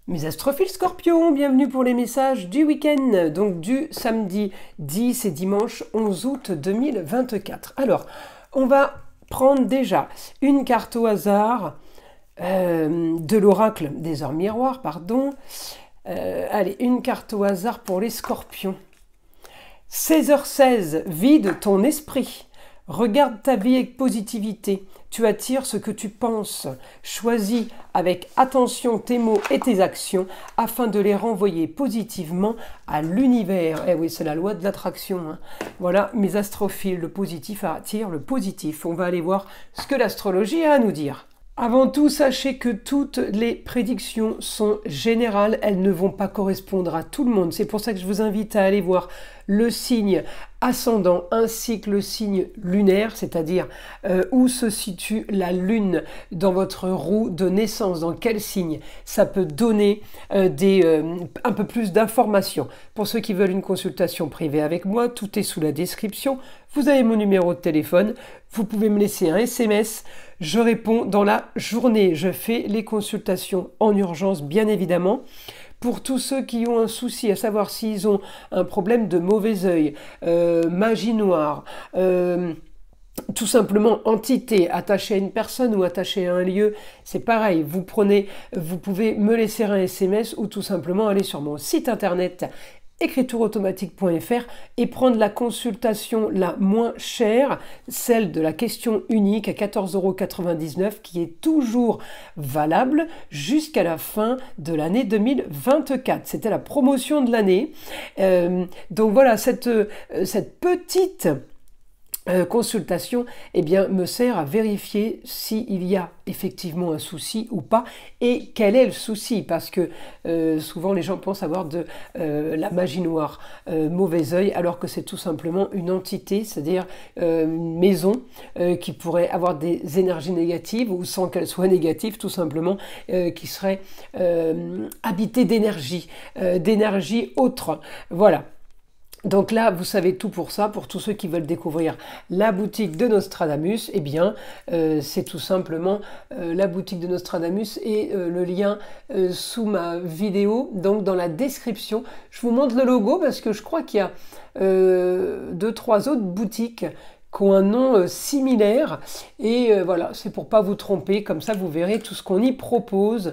Mes astrophiles scorpions, bienvenue pour les messages du week-end, donc du samedi 10 et dimanche 11 août 2024. Alors, on va prendre déjà une carte au hasard de l'oracle des heures miroirs, pardon. Allez, une carte au hasard pour les scorpions. 16h16, vide ton esprit. Regarde ta vie avec positivité. Tu attires ce que tu penses. Choisis avec attention tes mots et tes actions afin de les renvoyer positivement à l'univers. Eh oui, c'est la loi de l'attraction. Hein. Voilà, mes astrophiles, le positif attire le positif. On va aller voir ce que l'astrologie a à nous dire. Avant tout, sachez que toutes les prédictions sont générales, elles ne vont pas correspondre à tout le monde. C'est pour ça que je vous invite à aller voir le signe ascendant ainsi que le signe lunaire, c'est-à-dire où se situe la lune dans votre roue de naissance, dans quel signe. Ça peut donner un peu plus d'informations. Pour ceux qui veulent une consultation privée avec moi, tout est sous la description. Vous avez mon numéro de téléphone, vous pouvez me laisser un SMS, je réponds dans la journée. Je fais les consultations en urgence, bien évidemment. Pour tous ceux qui ont un souci, à savoir s'ils ont un problème de mauvais œil, magie noire, tout simplement entité attachée à une personne ou attachée à un lieu, c'est pareil, vous pouvez me laisser un SMS ou tout simplement aller sur mon site internet écritureautomatique.fr et prendre la consultation la moins chère, celle de la question unique à 14,99 € qui est toujours valable jusqu'à la fin de l'année 2024. C'était la promotion de l'année. Donc voilà, cette petite consultation me sert à vérifier s'il y a effectivement un souci ou pas et quel est le souci, parce que souvent les gens pensent avoir de la magie noire, mauvais œil, alors que c'est tout simplement une entité, c'est-à-dire une maison qui pourrait avoir des énergies négatives ou sans qu'elles soient négatives, tout simplement qui serait habitée d'énergie autre. Voilà. Donc là, vous savez tout pour ça. Pour tous ceux qui veulent découvrir la boutique de Nostradamus, c'est tout simplement la boutique de Nostradamus et le lien sous ma vidéo, donc dans la description. Je vous montre le logo parce que je crois qu'il y a 2-3 autres boutiques qui ont un nom similaire et voilà, c'est pour pas vous tromper, comme ça vous verrez tout ce qu'on y propose,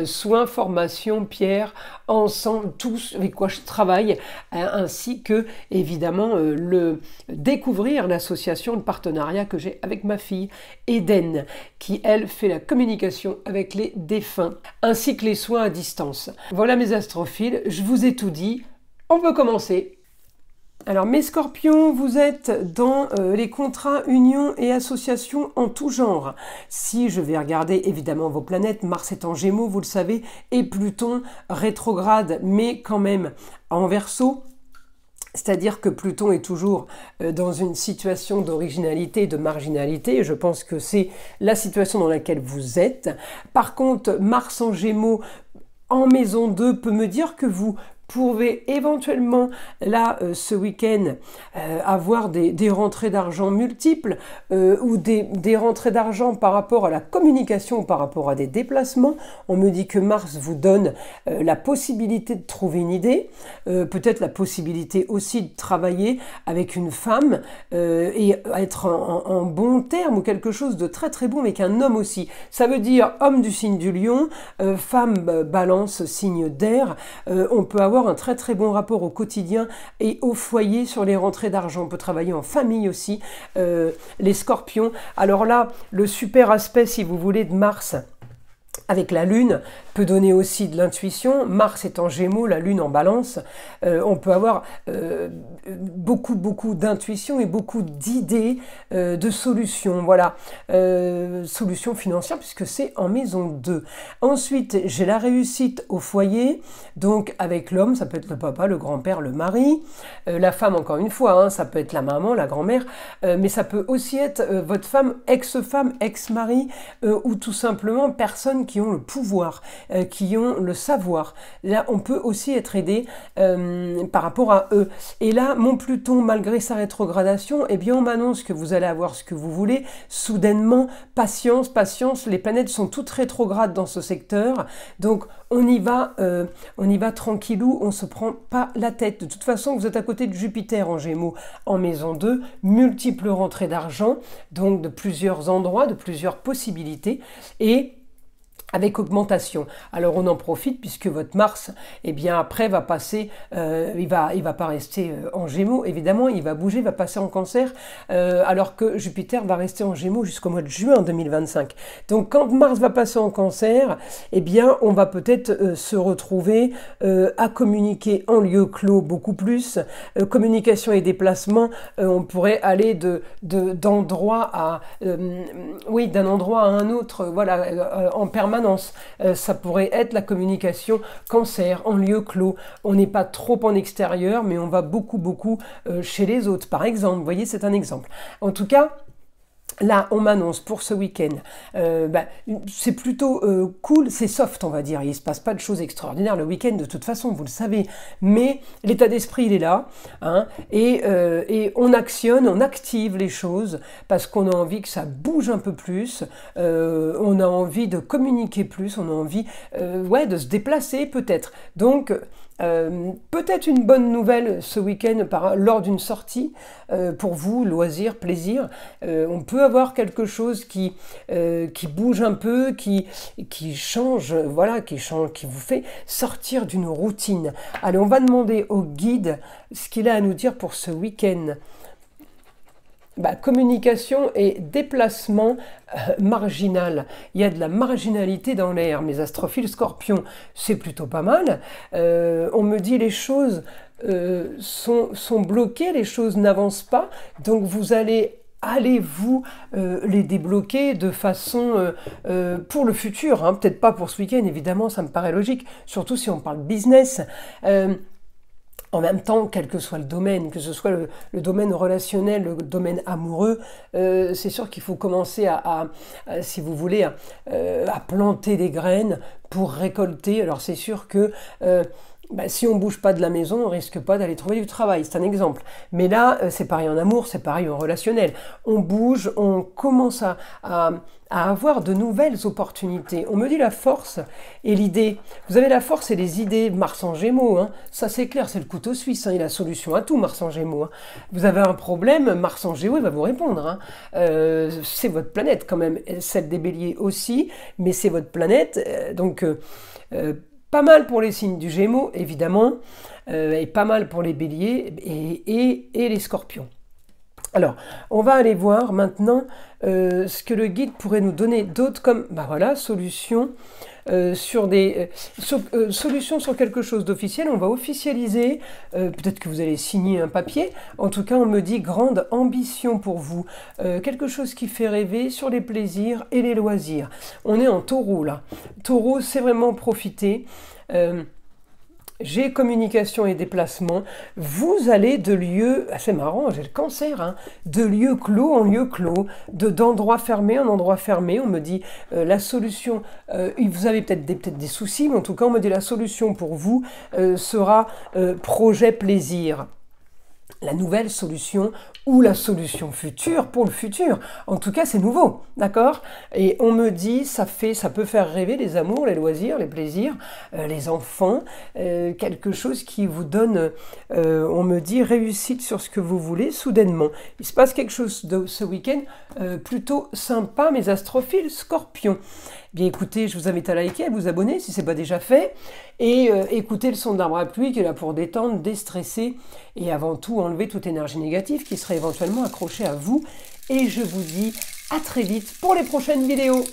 soins, formation, pierre, ensemble, tous avec quoi je travaille, ainsi que évidemment découvrir l'association, le partenariat que j'ai avec ma fille Eden, qui elle fait la communication avec les défunts, ainsi que les soins à distance. Voilà mes astrophiles, je vous ai tout dit, on peut commencer. Alors mes scorpions, vous êtes dans les contrats, unions et associations en tout genre. Si je vais regarder évidemment vos planètes, Mars est en Gémeaux, vous le savez, et Pluton rétrograde, mais quand même en Verseau. C'est-à-dire que Pluton est toujours dans une situation d'originalité, de marginalité, et je pense que c'est la situation dans laquelle vous êtes. Par contre, Mars en Gémeaux, en maison 2, peut me dire que vous pouvez éventuellement, là, ce week-end, avoir des rentrées d'argent multiples ou des rentrées d'argent par rapport à la communication, par rapport à des déplacements. On me dit que Mars vous donne la possibilité de trouver une idée, peut-être la possibilité aussi de travailler avec une femme et être en bon terme ou quelque chose de très très bon avec un homme aussi. Ça veut dire homme du signe du lion, femme balance, signe d'air. On peut avoir un très très bon rapport au quotidien et au foyer sur les rentrées d'argent. On peut travailler en famille aussi, les scorpions. Alors là, le super aspect, si vous voulez, de Mars avec la Lune peut donner aussi de l'intuition. Mars est en Gémeaux, la Lune en Balance. On peut avoir beaucoup d'intuition et beaucoup d'idées de solutions. Voilà, solutions financières puisque c'est en maison 2. Ensuite, j'ai la réussite au foyer. Donc avec l'homme, ça peut être le papa, le grand-père, le mari. La femme, encore une fois, hein, ça peut être la maman, la grand-mère. Mais ça peut aussi être votre femme, ex-mari ou tout simplement personne qui ont le pouvoir. qui ont le savoir. Là, on peut aussi être aidé par rapport à eux. Et là, mon Pluton, malgré sa rétrogradation, eh bien, on m'annonce que vous allez avoir ce que vous voulez. Soudainement, patience, patience, les planètes sont toutes rétrogrades dans ce secteur. Donc, on y va tranquillou, on ne se prend pas la tête. De toute façon, vous êtes à côté de Jupiter en Gémeaux, en maison 2, multiples rentrées d'argent, donc de plusieurs endroits, de plusieurs possibilités, et avec augmentation. Alors on en profite puisque votre Mars, eh bien après va passer, il va pas rester en Gémeaux, évidemment, il va bouger, il va passer en Cancer, alors que Jupiter va rester en Gémeaux jusqu'au mois de juin 2025. Donc quand Mars va passer en Cancer, eh bien on va peut-être se retrouver à communiquer en lieu clos beaucoup plus, communication et déplacement, on pourrait aller d'endroit à, oui, d'un endroit à un autre, voilà, en permanence. Ça pourrait être la communication Cancer en lieu clos. On n'est pas trop en extérieur, mais on va beaucoup chez les autres, par exemple. Vous voyez, c'est un exemple. En tout cas, là, on m'annonce pour ce week-end, c'est plutôt cool, c'est soft, on va dire. Il ne se passe pas de choses extraordinaires le week-end, de toute façon, vous le savez. Mais l'état d'esprit, il est là. Hein, et on actionne, on active les choses parce qu'on a envie que ça bouge un peu plus. On a envie de communiquer plus. On a envie de se déplacer peut-être. Donc, peut-être une bonne nouvelle ce week-end lors d'une sortie pour vous, loisir, plaisir. On peut avoir quelque chose qui bouge un peu, qui change, voilà, qui vous fait sortir d'une routine. Allez, on va demander au guide ce qu'il a à nous dire pour ce week-end. Communication et déplacement marginal. Il y a de la marginalité dans l'air. Mes astrophiles scorpions, c'est plutôt pas mal. On me dit les choses sont bloquées, les choses n'avancent pas. Donc vous allez vous les débloquer de façon pour le futur, hein, peut-être pas pour ce week-end, évidemment, ça me paraît logique, surtout si on parle business. En même temps, quel que soit le domaine, que ce soit le domaine relationnel, le domaine amoureux, c'est sûr qu'il faut commencer si vous voulez, à planter des graines pour récolter. Alors c'est sûr que si on ne bouge pas de la maison, on ne risque pas d'aller trouver du travail, c'est un exemple. Mais là, c'est pareil en amour, c'est pareil en relationnel. On bouge, on commence à avoir de nouvelles opportunités. On me dit la force et l'idée. Vous avez la force et les idées, Mars en Gémeaux, hein. Ça c'est clair, c'est le couteau suisse, hein. Il a la solution à tout, Mars en Gémeaux. Hein. Vous avez un problème, Mars en Gémeaux, il va vous répondre. Hein. C'est votre planète quand même, celle des Béliers aussi, mais c'est votre planète, pas mal pour les signes du Gémeaux, évidemment, et pas mal pour les Béliers et les Scorpions. Alors, on va aller voir maintenant ce que le guide pourrait nous donner d'autres comme, solutions solutions sur quelque chose d'officiel. On va officialiser, peut-être que vous allez signer un papier. En tout cas, on me dit grande ambition pour vous. Quelque chose qui fait rêver sur les plaisirs et les loisirs. On est en taureau là. Taureau, c'est vraiment profiter. J'ai communication et déplacement, vous allez de lieux, c'est marrant, j'ai le cancer, hein, de lieu clos en lieu clos, d'endroits fermés en endroits fermés. On me dit la solution, vous avez peut-être des soucis, mais en tout cas on me dit la solution pour vous sera projet plaisir. La nouvelle solution ou la solution future pour le futur. En tout cas, c'est nouveau, d'accord? Et on me dit, ça peut faire rêver les amours, les loisirs, les plaisirs, les enfants, quelque chose qui vous donne, on me dit, réussite sur ce que vous voulez soudainement. Il se passe quelque chose ce week-end plutôt sympa, mes astrophiles scorpions. Bien écoutez, je vous invite à liker, à vous abonner si ce n'est pas déjà fait, et écoutez le son d'arbre à pluie qui est là pour détendre, déstresser, et avant tout enlever toute énergie négative qui serait éventuellement accrochée à vous. Et je vous dis à très vite pour les prochaines vidéos.